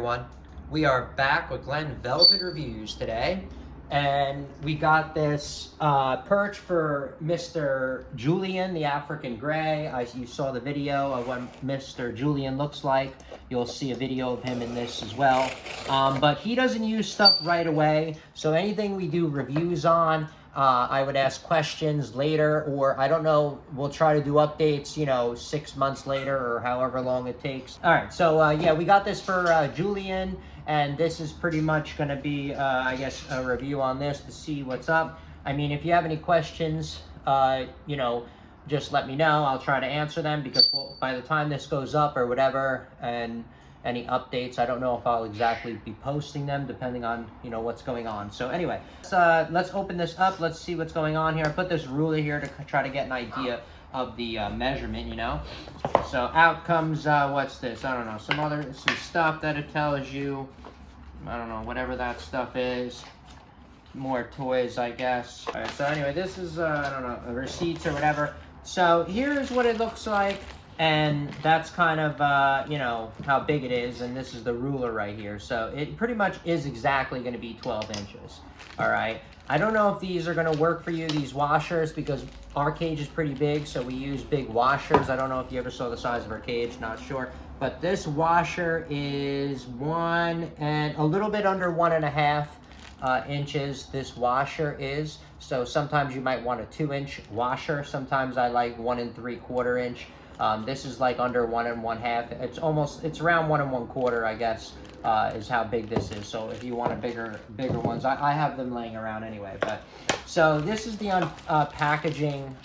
everyone. We are back with Glenn Velvet Reviews today. And we got this perch for Mr. Julian, the African Gray. As you saw the video of what Mr. Julian looks like. You'll see a video of him in this as well. But he doesn't use stuff right away. So anything we do reviews on, I would ask questions later, or I don't know, we'll try to do updates, 6 months later or however long it takes. All right, so yeah, we got this for Julian, and this is pretty much going to be, I guess, a review on this to see what's up. I mean, if you have any questions, just let me know. I'll try to answer them because by the time this goes up or whatever, and any updates, I don't know if I'll exactly be posting them depending on what's going on. So anyway, let's open this up. Let's see what's going on here. I put this ruler here to try to get an idea of the measurement. So out comes what's this? I don't know, some stuff that it tells you. I don't know, whatever that stuff is. More toys, I guess. All right, so anyway, this is I don't know, receipts or whatever. So here's what it looks like. And that's kind of, how big it is. And this is the ruler right here. So it pretty much is exactly going to be 12 inches. All right. I don't know if these are going to work for you, these washers, because our cage is pretty big. So we use big washers. I don't know if you ever saw the size of our cage. Not sure. But this washer is 1 and a little bit under 1.5 inches. This washer is. So sometimes you might want a 2-inch washer. Sometimes I like 1 3/4 inch. This is like under 1 1/2. It's around 1 1/4, I guess, is how big this is. So if you want a bigger ones, I have them laying around anyway. But so this is the packaging.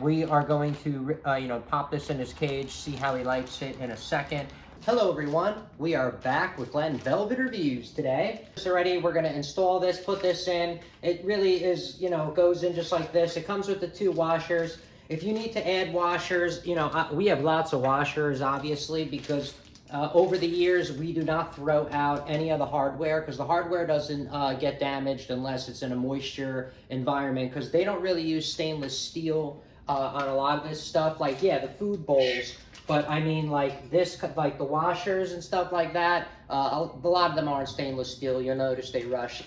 We are going to pop this in his cage, see how he likes it in a second. Hello everyone, we are back with Glenn Velvet Reviews today. So ready, we're going to install this, put this in. It really is, goes in just like this. It comes with the 2 washers. If you need to add washers, we have lots of washers, obviously, because over the years, we do not throw out any of the hardware, because the hardware doesn't get damaged unless it's in a moisture environment, because they don't really use stainless steel on a lot of this stuff. Like, yeah, the food bowls, but I mean, like this, like the washers and stuff like that, a lot of them aren't stainless steel. You'll notice they rust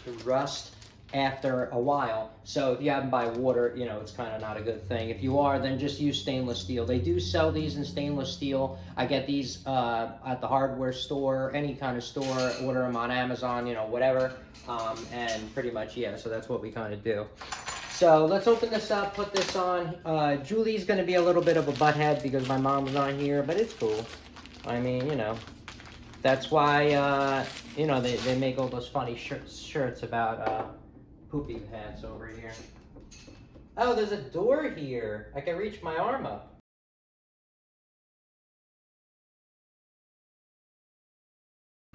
after a while. So if you have them by water, it's kind of not a good thing. If you are, then just use stainless steel. They do sell these in stainless steel. I get these at the hardware store, any kind of store, order them on Amazon, whatever. And pretty much, yeah, so that's what we kind of do. So let's open this up, put this on. Julie's going to be a little bit of a butthead because my mom's not here, but it's cool. I mean, that's why, they make all those funny shirts about poopy pants over here. Oh, there's a door here. I can reach my arm up.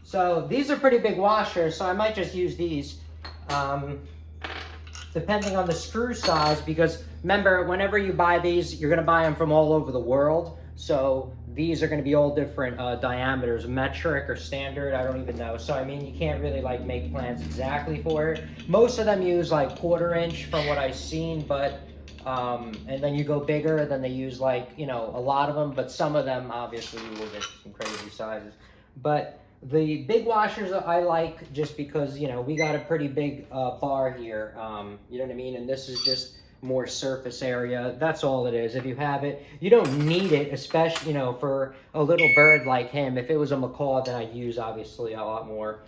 So these are pretty big washers, so I might just use these. Depending on the screw size, because remember, whenever you buy these, you're going to buy them from all over the world. So these are going to be all different diameters, metric or standard, I don't even know. So I mean, you can't really like make plans exactly for it. Most of them use like 1/4 inch from what I've seen, but and then you go bigger, then they use like, a lot of them, but some of them obviously you will get some crazy sizes. But the big washers I like just because, we got a pretty big bar here, you know what I mean? And this is just more surface area. That's all it is. If you have it, you don't need it, especially, for a little bird like him. If it was a macaw, then I'd use obviously a lot more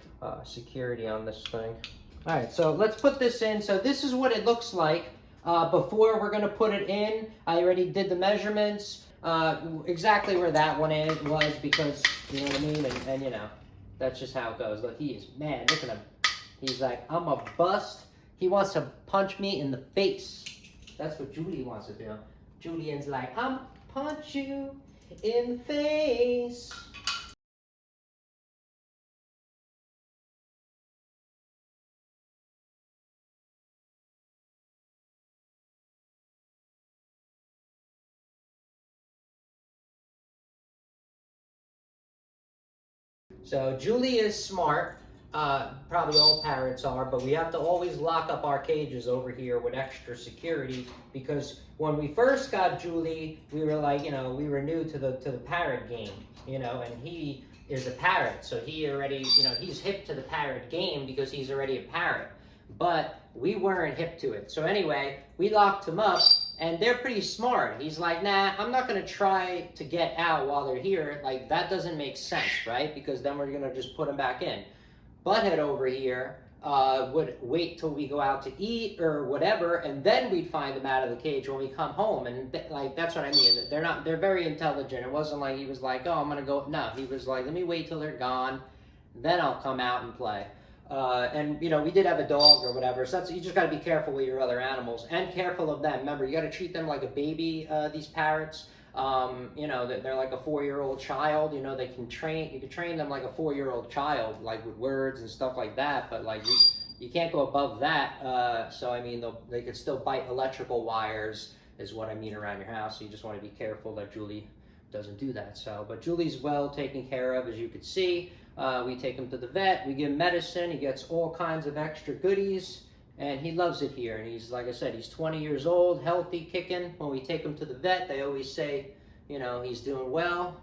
security on this thing. All right, so let's put this in. So this is what it looks like before we're going to put it in. I already did the measurements, exactly where that one was, because, you know what I mean? And that's just how it goes. Look, he is mad. Look at him. He's like, I'm a bust. He wants to punch me in the face. That's what Julie wants to do. Julian's like, I'm punch you in the face. So Julie is smart. Probably all parrots are, but we have to always lock up our cages over here with extra security, because when we first got Julie, we were like, we were new to the parrot game, and he is a parrot. So he already, you know, he's hip to the parrot game because he's already a parrot. But we weren't hip to it. So anyway, we locked him up, and they're pretty smart. He's like, nah, I'm not gonna try to get out while they're here. Like, that doesn't make sense, right? Because then we're gonna just put him back in. Butthead over here would wait till we go out to eat or whatever, and then we'd find them out of the cage when we come home. And like, that's what I mean. They're very intelligent. It wasn't like he was like, oh, I'm gonna go. No, he was like, let me wait till they're gone, then I'll come out and play. And you know, we did have a dog or whatever, so you just got to be careful with your other animals and careful of them. Remember, you got to treat them like a baby. These parrots, you know, they're like a 4-year-old child. You know, you can train them like a 4-year-old child, like with words and stuff like that. But like you can't go above that. So I mean, they could still bite electrical wires, is what I mean, around your house. So you just want to be careful that Julie doesn't do that. So, but Julie's well taken care of, as you can see. We take him to the vet, we give him medicine, he gets all kinds of extra goodies, and he loves it here. And he's, like I said, he's 20 years old, healthy, kicking. When we take him to the vet, they always say, you know, he's doing well,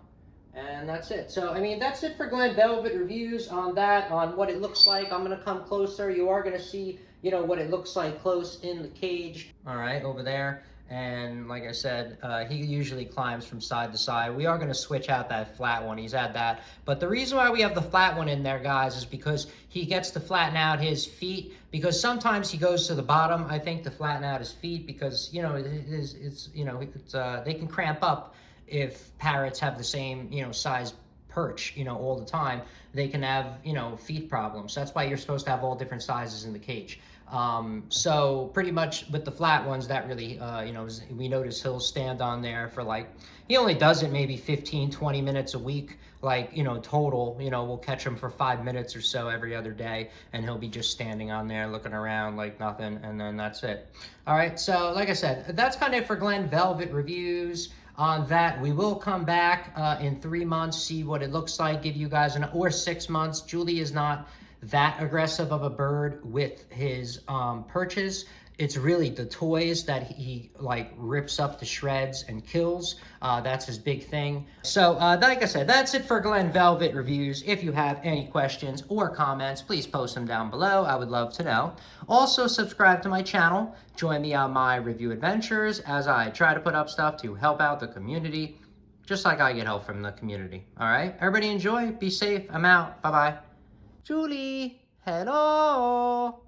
and that's it. So, I mean, that's it for Glen Velvet reviews on that, on what it looks like. I'm going to come closer. You are going to see, you know, what it looks like close in the cage. All right, over there. And like I said, he usually climbs from side to side. We are going to switch out that flat one. He's had that. But the reason why we have the flat one in there, guys, is because he gets to flatten out his feet. Because sometimes he goes to the bottom, I think, to flatten out his feet. Because, you know, they can cramp up if parrots have the same, you know, size perch, you know, all the time. They can have, you know, feet problems. That's why you're supposed to have all different sizes in the cage. So pretty much with the flat ones, that really, you know, we notice he'll stand on there for like, he only does it maybe 15, 20 minutes a week, like, you know, total. You know, we'll catch him for 5 minutes or so every other day, and he'll be just standing on there looking around like nothing, and then that's it. All right, so like I said, that's kind of it for Glen Velvet reviews on that. We will come back in 3 months, see what it looks like, give you guys or 6 months. Julie is not that aggressive of a bird with his perches. It's really the toys that he like rips up to shreds and kills. That's his big thing. So like I said, that's it for Glen Velvet reviews. If you have any questions or comments, please post them down below. I would love to know. Also, subscribe to my channel. Join me on my review adventures as I try to put up stuff to help out the community, just like I get help from the community. All right, everybody enjoy, be safe. I'm out. Bye-bye. Julie, hello.